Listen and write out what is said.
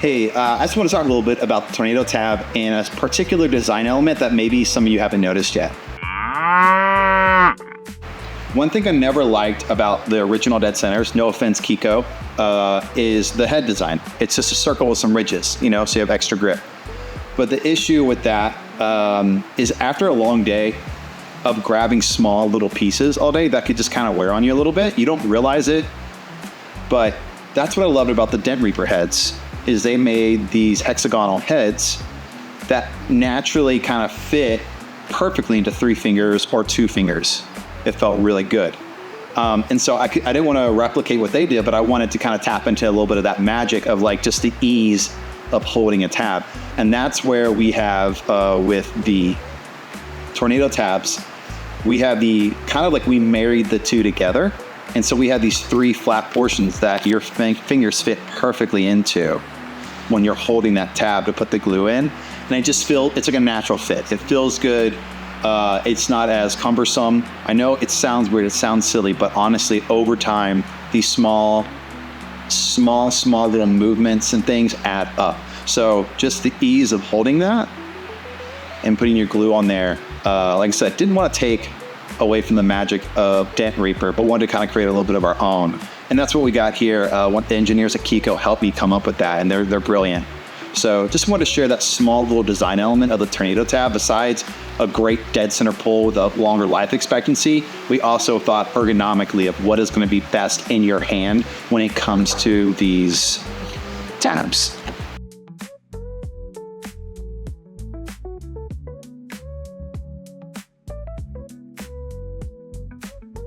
Hey, I just want to talk a little bit about the Tornado tab and a particular design element that maybe some of you haven't noticed yet. One thing I never liked about the original dead centers, no offense Kiko, is the head design. It's just a circle with some ridges, so you have extra grip. But the issue with that is after a long day of grabbing small little pieces all day, that could just kind of wear on you a little bit. You don't realize it, but that's what I loved about the Dent Reaper heads, is they made these hexagonal heads that naturally kind of fit perfectly into 3 fingers or 2 fingers. It felt really good. And so I didn't want to replicate what they did, but I wanted to kind of tap into a little bit of that magic of like just the ease of holding a tab. And that's where we have with the Tornado tabs, we have the kind of like we married the two together. And so we have these 3 flat portions that your fingers fit perfectly into when you're holding that tab to put the glue in. And I just feel it's like a natural fit. It feels good. It's not as cumbersome. I know it sounds weird, it sounds silly, but honestly, over time, these small little movements and things add up. So just the ease of holding that and putting your glue on there, like I said, didn't want to take away from the magic of Dent Reaper, but wanted to kind of create a little bit of our own. And that's what we got here. The engineers at Kiko helped me come up with that, and they're brilliant. So just wanted to share that small little design element of the Tornado tab. Besides a great dead center pull with a longer life expectancy, we also thought ergonomically of what is going to be best in your hand when it comes to these tabs.